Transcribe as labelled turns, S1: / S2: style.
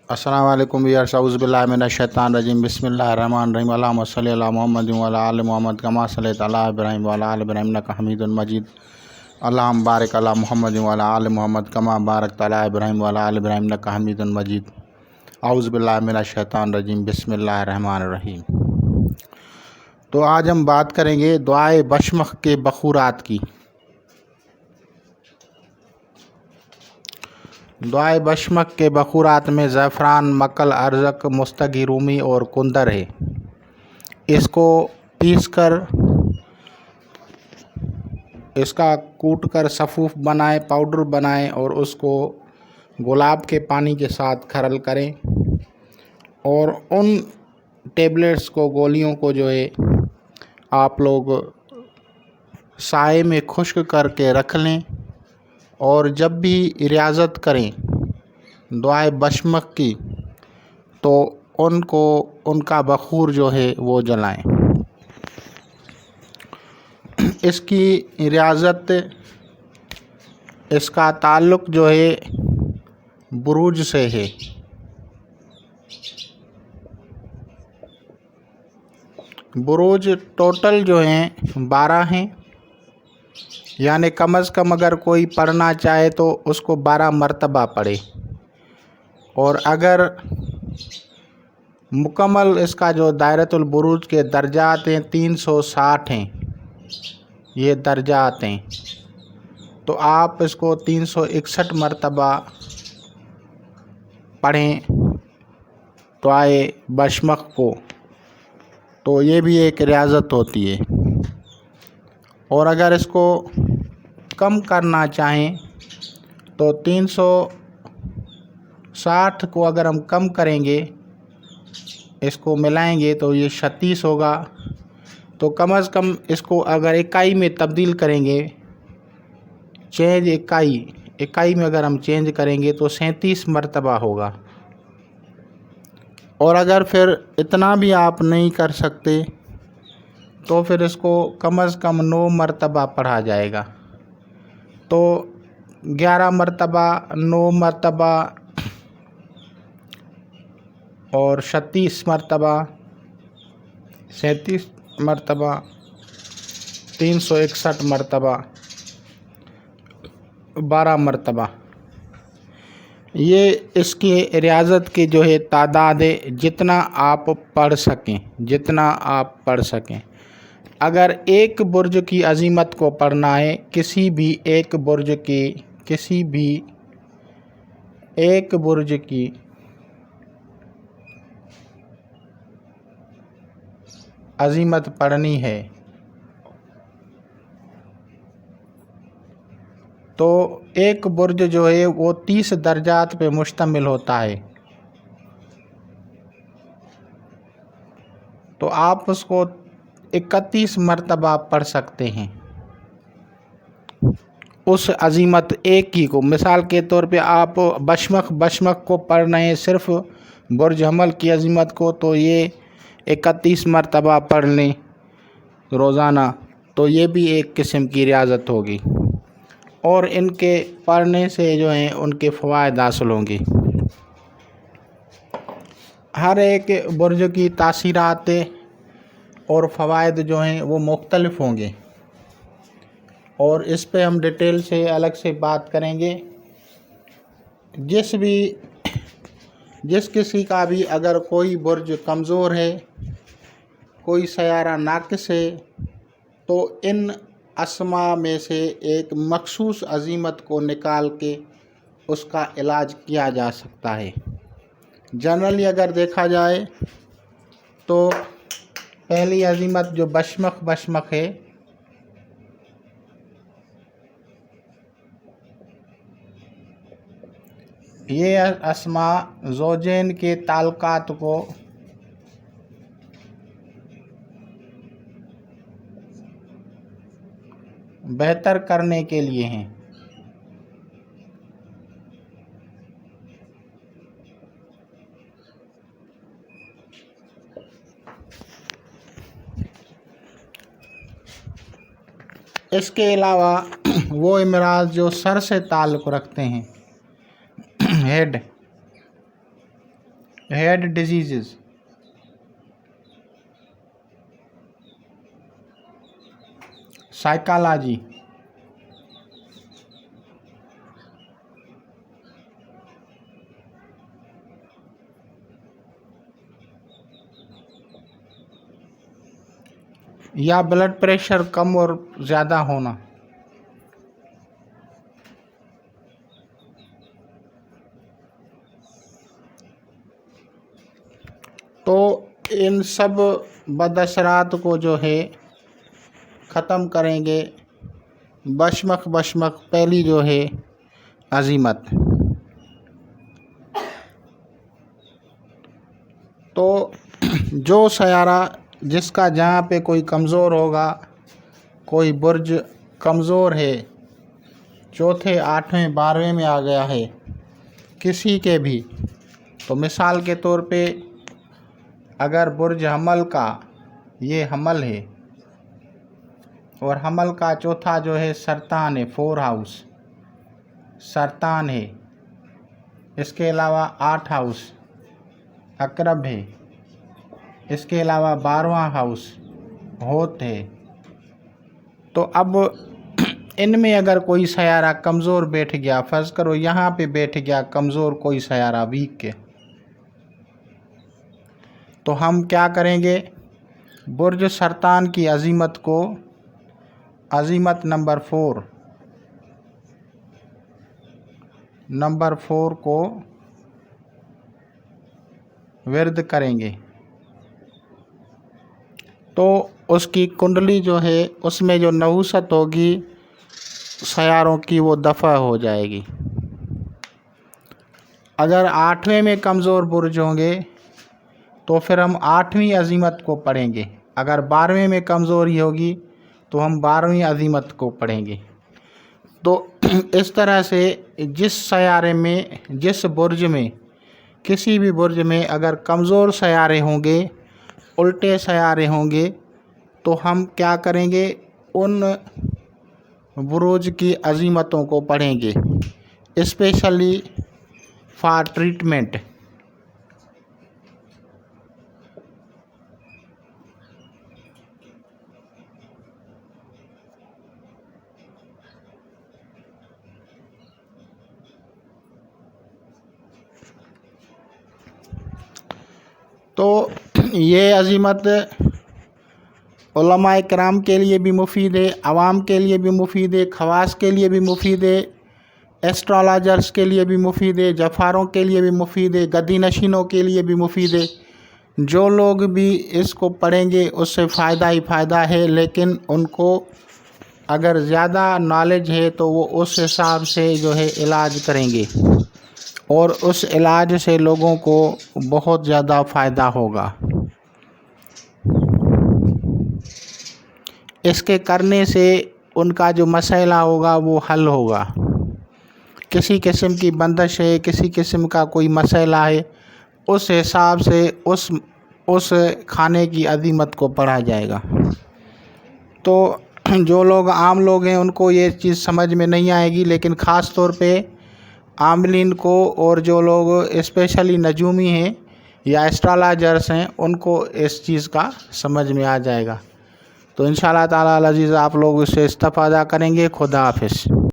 S1: अस्सलाम वालेकुम व्यूअर्स, औज़ु बिल्लाहि मिनश शैतानिर रजीम, बिस्मिल्लाहिर रहमानिर रहीम, अल्लाहुम्मा सल्लि अला मुहम्मद व अला आलि मुहम्मद कमा सल्लैता अला इब्राहीम व अला आलि इब्राहीम इन्नका हमीदुम मजीद। अल्लाहुम्मा बारिक अला मुहम्मद व अला आलि मुहम्मद कमा बारकता अला इब्राहीम व अला आलि इब्राहीम इन्नका हमीदुम मजीद। औज़ु बिल्लाहि मिनश शैतानिर रजीम, बिस्मिल्लाहिर रहमानिर रहीम। तो आज हम बात करेंगे दुआए बशमख के बखूरात की। दुआए बशमख के बखूरात में ज़ैफ़रान, मक्कल, अरज़क, मुस्तगी रूमी और कुंदर है। इसको पीसकर इसका कूटकर सफ़ूफ बनाएं, पाउडर बनाएं और उसको गुलाब के पानी के साथ खरल करें और उन टेबलेट्स को, गोलियों को जो है आप लोग साए में खुश्क करके रख लें और जब भी रियाज़त करें दुआए बशमख की तो उनका बखूर जो है वो जलाएं। इसकी रियाज़त, इसका ताल्लुक़ जो है बुरूज से है। बुरूज टोटल जो हैं 12 हैं, यानी कम अज़ कम अगर कोई पढ़ना चाहे तो उसको 12 मरतबा पढ़े। और अगर मुकम्मल इसका जो दायरतुल बुरूज के दर्जात हैं 360 हैं, ये दर्जात हैं, तो आप इसको 361 मरतबा पढ़ें दुआए बशमख को, तो ये भी एक रियाज़त होती है। और अगर इसको कम करना चाहें तो 360 को अगर हम कम करेंगे, इसको मिलाएंगे तो ये 36 होगा। तो कम अज़ कम इसको अगर इकाई में तब्दील करेंगे, चेंज इकाई में अगर हम चेंज करेंगे तो 37 मरतबा होगा। और अगर फिर इतना भी आप नहीं कर सकते तो फिर इसको कम अज़ कम 9 मरतबा पढ़ा जाएगा। तो 11 मरतबा, 9 मरतबा और 36 मरतबा, 37 मरतबा, 361 मरतबा, 12 मरतबा, ये इसकी रियाज़त की जो है तादाद है, जितना आप पढ़ सकें। अगर एक बुर्ज की अज़ीमत को पढ़ना है, किसी भी एक बुर्ज की अज़ीमत पढ़नी है तो एक बुर्ज जो है वो 30 दर्जात पे मुश्तमिल होता है। तो आप उसको 31 मरतबा पढ़ सकते हैं उस अज़ीमत एक ही को। मिसाल के तौर पे आप बशमख को पढ़ रहे हैं सिर्फ़ बुर्ज हमल की अज़ीमत को, तो ये 31 मरतबा पढ़ लें रोज़ाना, तो ये भी एक किस्म की रियाज़त होगी और इनके पढ़ने से जो हैं उनके फ़वाइद हासिल होंगे। हर एक बुर्ज की तासीरात और फ़वाइद जो हैं वो मुख्तलिफ़ होंगे और इस पे हम डिटेल से अलग से बात करेंगे। जिस किसी का भी अगर कोई बुर्ज कमज़ोर है, कोई सयारा नाक़िस है, तो इन अस्मा में से एक मखसूस अज़ीमत को निकाल के उसका इलाज किया जा सकता है। जनरली अगर देखा जाए तो पहली अज़ीमत जो बशमख है, ये अस्मा ज़ौजैन के ताल्लुकात को बेहतर करने के लिए हैं। इसके अलावा वो अमराज़ जो सर से ताल्लुक़ रखते हैं, हेड, head diseases, psychology, या ब्लड प्रेशर कम और ज़्यादा होना। तो इन सब बदअसरात को जो है ख़त्म करेंगे बशमक पहली जो है अज़ीमत। तो जो सयारा जिसका जहाँ पे कोई कमज़ोर होगा, कोई बुर्ज कमज़ोर है, चौथे 8वें 12वें में आ गया है किसी के भी, तो मिसाल के तौर पे अगर बुर्ज हमल का ये हमल है और हमल का चौथा जो है सरतान है, 4 हाउस सरतान है, इसके अलावा 8 हाउस अकरब है, इसके अलावा 12वां हाउस होत है। तो अब इनमें अगर कोई सयारा कमज़ोर बैठ गया, फ़र्ज़ करो यहाँ पे बैठ गया कमज़ोर कोई सयारा वीक के, तो हम क्या करेंगे, बुर्ज सरतान की अज़ीमत को, अज़ीमत नंबर 4 को विर्द करेंगे। तो उसकी कुंडली जो है उसमें जो नहुसत होगी सयारों की वो दफ़ा हो जाएगी। अगर 8वें में कमज़ोर बुर्ज होंगे तो फिर हम 8वीं अज़ीमत को पढ़ेंगे। अगर 12वें में कमज़ोरी होगी तो हम 12वीं अज़ीमत को पढ़ेंगे। तो इस तरह से जिस सयारे में, जिस बुर्ज में, किसी भी बुर्ज में अगर कमज़ोर सयारे होंगे, उल्टे सयारे होंगे, तो हम क्या करेंगे, उन बुरुज की अज़ीमतों को पढ़ेंगे स्पेशली फॉर ट्रीटमेंट। तो ये अज़ीमत उलमाए किराम के लिए भी मुफीद है, आवाम के लिए भी मुफीद है, खवास के लिए भी मुफीद है, एस्ट्रोलॉजर्स के लिए भी मुफीद है, जफ़ारों के लिए भी मुफीद है, गद्दी नशीनों के लिए भी मुफीद है। जो लोग भी इसको पढ़ेंगे उससे फ़ायदा ही फ़ायदा है, लेकिन उनको अगर ज़्यादा नॉलेज है तो वो उस हिसाब से जो है इलाज करेंगे और उस इलाज से लोगों को बहुत ज़्यादा फ़ायदा होगा। इसके करने से उनका जो मसला होगा वो हल होगा। किसी किस्म की बंदिश है, किसी किस्म का कोई मसला है, उस हिसाब से उस खाने की अज़ीमत को पढ़ा जाएगा। तो जो लोग आम लोग हैं उनको ये चीज़ समझ में नहीं आएगी, लेकिन ख़ास तौर पे आमलीन को और जो लोग स्पेशली नजूमी हैं या एस्ट्रोलॉजर्स हैं उनको इस चीज़ का समझ में आ जाएगा। तो इंशाअल्लाह ताला अज़ीज़ आप लोग इससे इस्तिफ़ादा करेंगे। खुदा हाफ़िज़।